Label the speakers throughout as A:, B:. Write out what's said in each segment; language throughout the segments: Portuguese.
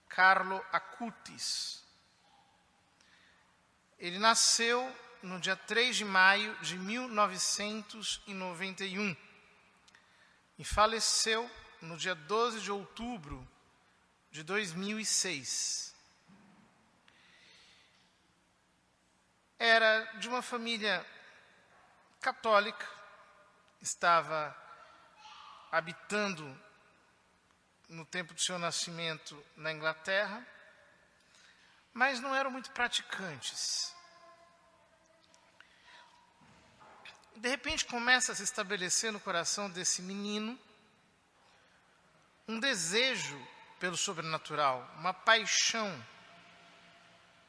A: Carlo Acutis. Ele nasceu no dia 3 de maio de 1991 e faleceu no dia 12 de outubro de 2006. Era de uma família católica, estava habitando no tempo do seu nascimento na Inglaterra, mas não eram muito praticantes. De repente começa a se estabelecer no coração desse menino um desejo pelo sobrenatural, uma paixão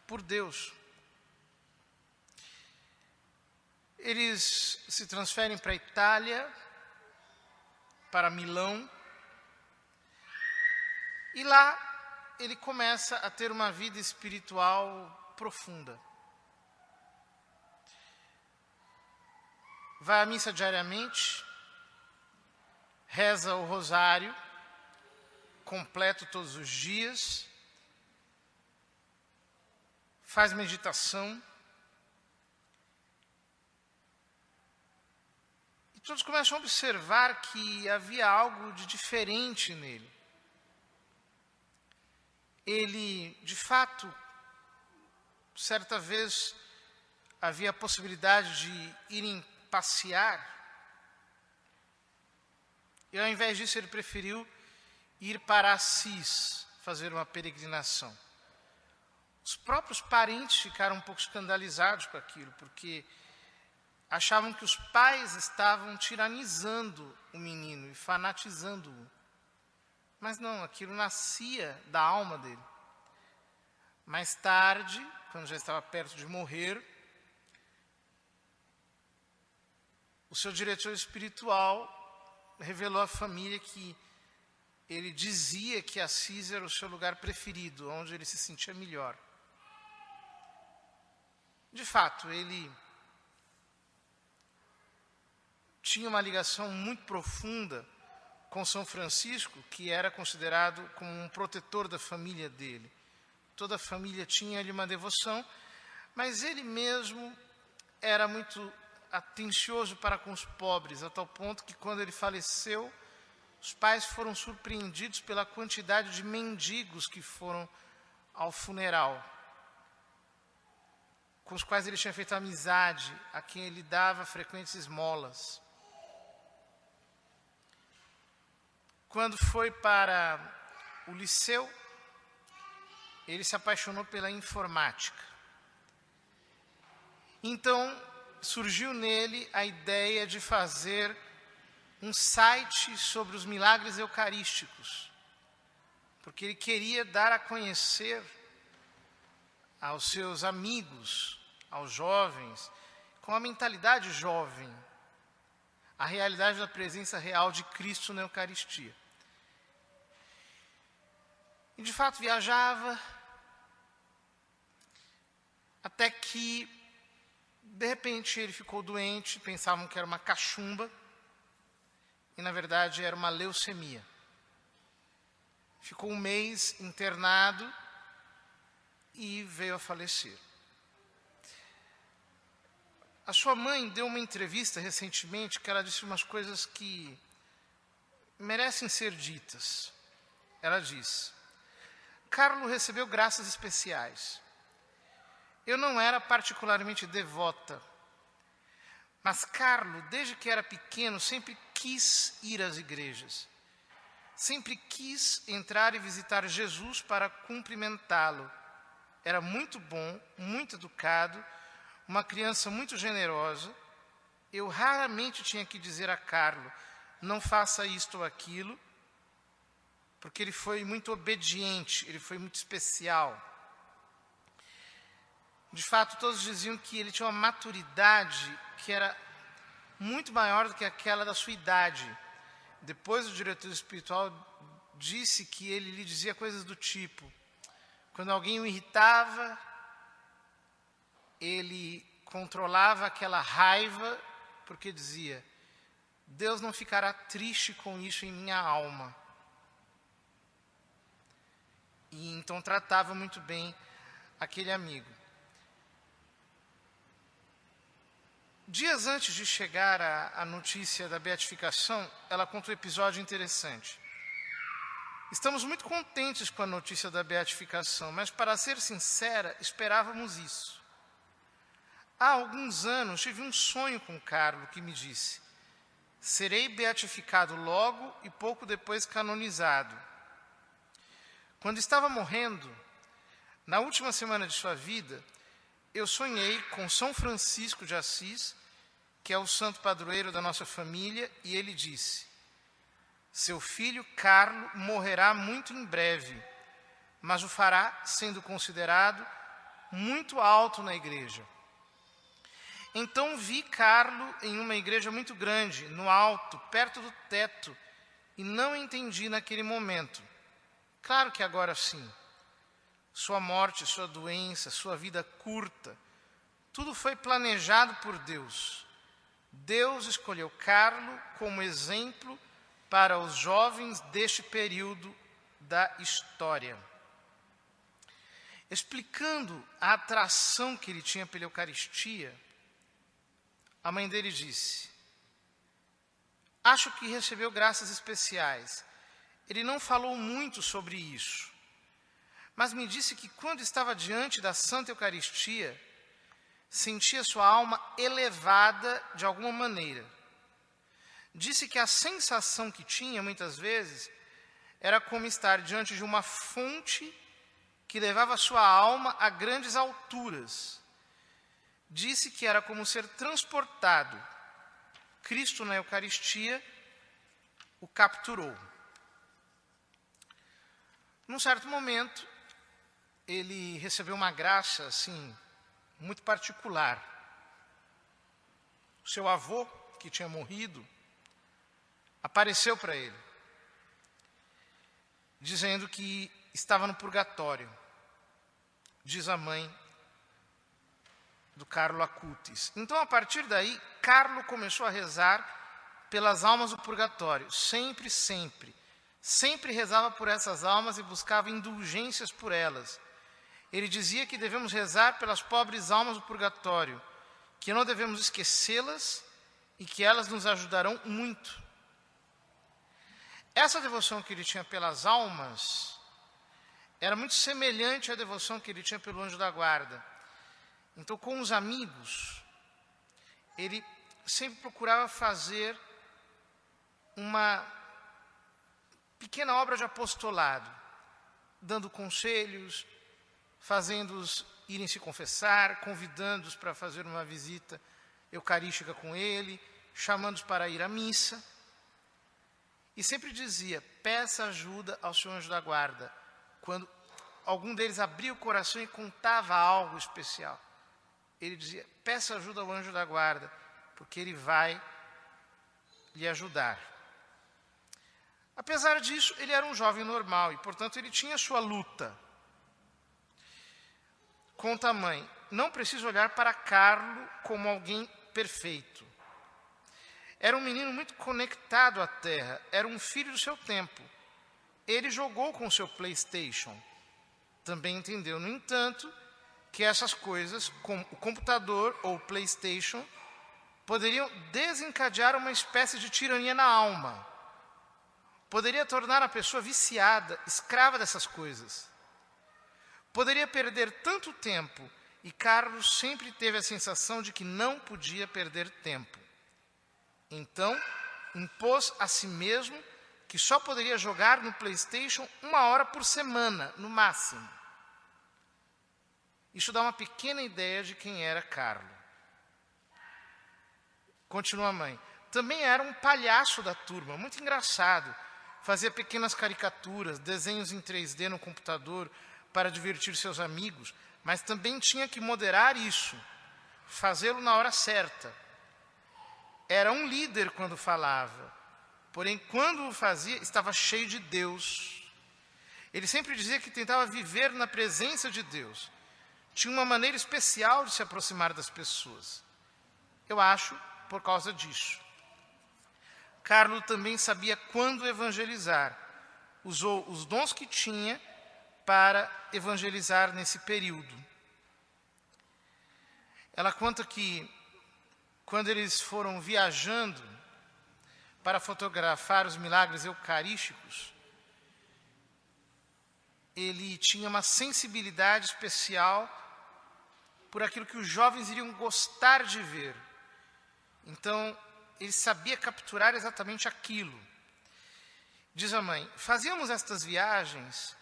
A: por Deus. Eles se transferem para a Itália, para Milão, e lá ele começa a ter uma vida espiritual profunda. Vai à missa diariamente, reza o rosário, completo todos os dias, faz meditação. E todos começam a observar que havia algo de diferente nele. Ele, de fato, certa vez havia a possibilidade de irem passear, e ao invés disso ele preferiu ir para Assis, fazer uma peregrinação. Os próprios parentes ficaram um pouco escandalizados com aquilo, porque achavam que os pais estavam tiranizando o menino e fanatizando-o. Mas não, aquilo nascia da alma dele. Mais tarde, quando já estava perto de morrer, o seu diretor espiritual revelou à família que ele dizia que Assis era o seu lugar preferido, onde ele se sentia melhor. De fato, ele tinha uma ligação muito profunda com São Francisco, que era considerado como um protetor da família dele. Toda a família tinha-lhe uma devoção, mas ele mesmo era muito atencioso para com os pobres, a tal ponto que quando ele faleceu, os pais foram surpreendidos pela quantidade de mendigos que foram ao funeral, com os quais ele tinha feito amizade, a quem ele dava frequentes esmolas. Quando foi para o liceu, ele se apaixonou pela informática. Então, surgiu nele a ideia de fazer um site sobre os milagres eucarísticos, porque ele queria dar a conhecer aos seus amigos, aos jovens, com a mentalidade jovem, a realidade da presença real de Cristo na Eucaristia. E de fato viajava, até que, de repente, ele ficou doente, pensavam que era uma cachumba, e na verdade era uma leucemia. Ficou um mês internado e veio a falecer. A sua mãe deu uma entrevista recentemente que ela disse umas coisas que merecem ser ditas. Ela diz: Carlo recebeu graças especiais. Eu não era particularmente devota, mas Carlo, desde que era pequeno, sempre quis ir às igrejas. Sempre quis entrar e visitar Jesus para cumprimentá-lo. Era muito bom, muito educado, uma criança muito generosa. Eu raramente tinha que dizer a Carlo, não faça isto ou aquilo, porque ele foi muito obediente, ele foi muito especial. De fato, todos diziam que ele tinha uma maturidade que era muito maior do que aquela da sua idade. Depois o diretor espiritual disse que ele lhe dizia coisas do tipo: quando alguém o irritava, ele controlava aquela raiva, porque dizia: Deus não ficará triste com isso em minha alma. e então tratava muito bem aquele amigo. Dias antes de chegar a notícia da beatificação, ela conta um episódio interessante. Estamos muito contentes com a notícia da beatificação, mas, para ser sincera, esperávamos isso. Há alguns anos tive um sonho com Carlo que me disse: serei beatificado logo e pouco depois canonizado. Quando estava morrendo, na última semana de sua vida, eu sonhei com São Francisco de Assis, que é o santo padroeiro da nossa família, e ele disse: seu filho Carlo morrerá muito em breve, mas o fará sendo considerado muito alto na igreja. Então vi Carlo em uma igreja muito grande, no alto, perto do teto, e não entendi naquele momento. Claro que agora sim. Sua morte, sua doença, sua vida curta, tudo foi planejado por Deus. Deus escolheu Carlo como exemplo para os jovens deste período da história. Explicando a atração que ele tinha pela Eucaristia, a mãe dele disse: acho que recebeu graças especiais. Ele não falou muito sobre isso, mas me disse que quando estava diante da Santa Eucaristia, sentia sua alma elevada de alguma maneira. Disse que a sensação que tinha, muitas vezes, era como estar diante de uma fonte que levava sua alma a grandes alturas. Disse que era como ser transportado. Cristo, na Eucaristia, o capturou. Num certo momento, ele recebeu uma graça, assim, muito particular. O seu avô, que tinha morrido, apareceu para ele, dizendo que estava no purgatório, diz a mãe do Carlo Acutis. Então, a partir daí, Carlo começou a rezar pelas almas do purgatório, sempre, sempre. Sempre rezava por essas almas e buscava indulgências por elas. Ele dizia que devemos rezar pelas pobres almas do purgatório, que não devemos esquecê-las e que elas nos ajudarão muito. Essa devoção que ele tinha pelas almas era muito semelhante à devoção que ele tinha pelo anjo da guarda. Então, com os amigos, ele sempre procurava fazer uma pequena obra de apostolado, dando conselhos, fazendo-os irem se confessar, convidando-os para fazer uma visita eucarística com ele, chamando-os para ir à missa. E sempre dizia: peça ajuda ao seu anjo da guarda. Quando algum deles abria o coração e contava algo especial, ele dizia: peça ajuda ao anjo da guarda, porque ele vai lhe ajudar. Apesar disso, ele era um jovem normal e, portanto, ele tinha sua luta. Conta a mãe: não preciso olhar para Carlo como alguém perfeito. Era um menino muito conectado à terra, era um filho do seu tempo. Ele jogou com o seu PlayStation. Também entendeu, no entanto, que essas coisas, como o computador ou o PlayStation, poderiam desencadear uma espécie de tirania na alma. Poderia tornar a pessoa viciada, escrava dessas coisas. Poderia perder tanto tempo, e Carlos sempre teve a sensação de que não podia perder tempo. Então, impôs a si mesmo que só poderia jogar no PlayStation 1 hora por semana, no máximo. Isso dá uma pequena ideia de quem era Carlo. Continua a mãe: também era um palhaço da turma, muito engraçado. Fazia pequenas caricaturas, desenhos em 3D no computador para divertir seus amigos, mas também tinha que moderar isso, fazê-lo na hora certa. Era um líder quando falava, porém, quando o fazia, estava cheio de Deus. Ele sempre dizia que tentava viver na presença de Deus. Tinha uma maneira especial de se aproximar das pessoas. Eu acho por causa disso. Carlo também sabia quando evangelizar. Usou os dons que tinha para evangelizar nesse período. Ela conta que, quando eles foram viajando para fotografar os milagres eucarísticos, ele tinha uma sensibilidade especial por aquilo que os jovens iriam gostar de ver. Então, ele sabia capturar exatamente aquilo. Diz a mãe, fazíamos estas viagens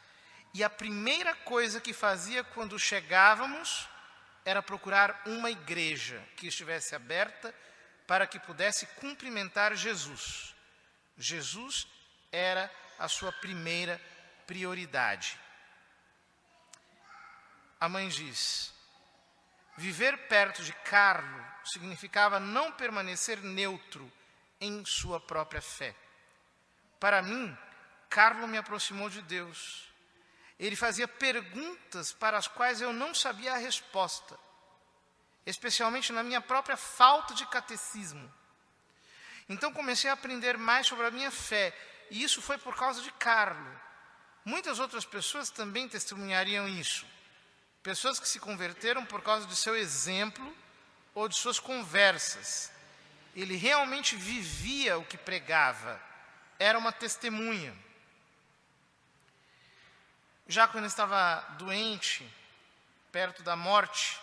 A: e a primeira coisa que fazia quando chegávamos era procurar uma igreja que estivesse aberta para que pudesse cumprimentar Jesus. Jesus era a sua primeira prioridade. A mãe diz, viver perto de Carlo significava não permanecer neutro em sua própria fé. Para mim, Carlo me aproximou de Deus. Ele fazia perguntas para as quais eu não sabia a resposta, especialmente na minha própria falta de catecismo. Então comecei a aprender mais sobre a minha fé, e isso foi por causa de Carlo. Muitas outras pessoas também testemunhariam isso. Pessoas que se converteram por causa de seu exemplo ou de suas conversas. Ele realmente vivia o que pregava. Era uma testemunha. Já quando estava doente, perto da morte,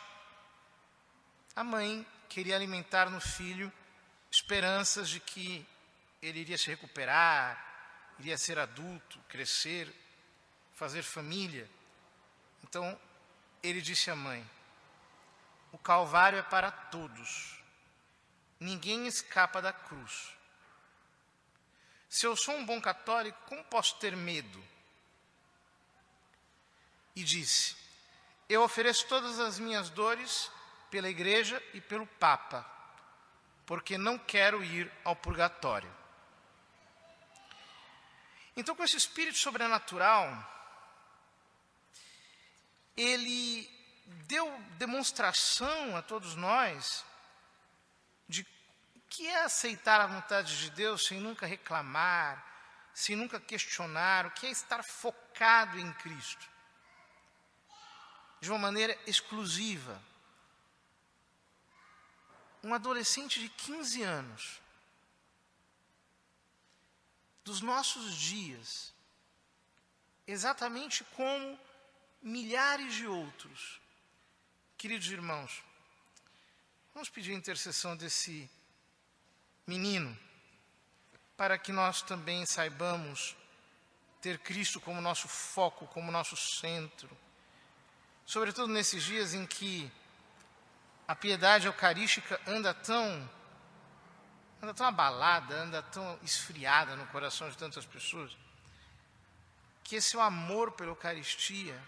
A: a mãe queria alimentar no filho esperanças de que ele iria se recuperar, iria ser adulto, crescer, fazer família. Então, ele disse à mãe, o Calvário é para todos. Ninguém escapa da cruz. Se eu sou um bom católico, como posso ter medo? E disse, eu ofereço todas as minhas dores pela Igreja e pelo Papa, porque não quero ir ao purgatório. Então, com esse espírito sobrenatural, ele deu demonstração a todos nós de o que é aceitar a vontade de Deus sem nunca reclamar, sem nunca questionar, o que é estar focado em Cristo, de uma maneira exclusiva. Um adolescente de 15 anos, dos nossos dias, exatamente como milhares de outros. Queridos irmãos, vamos pedir a intercessão desse menino, para que nós também saibamos ter Cristo como nosso foco, como nosso centro. Sobretudo nesses dias em que a piedade eucarística anda tão abalada, anda tão esfriada no coração de tantas pessoas, que esse amor pela Eucaristia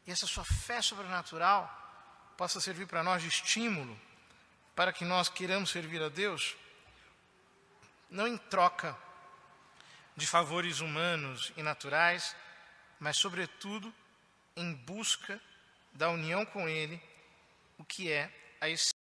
A: e essa sua fé sobrenatural possa servir para nós de estímulo, para que nós queiramos servir a Deus, não em troca de favores humanos e naturais, mas, sobretudo, em busca da união com Ele, o que é a essência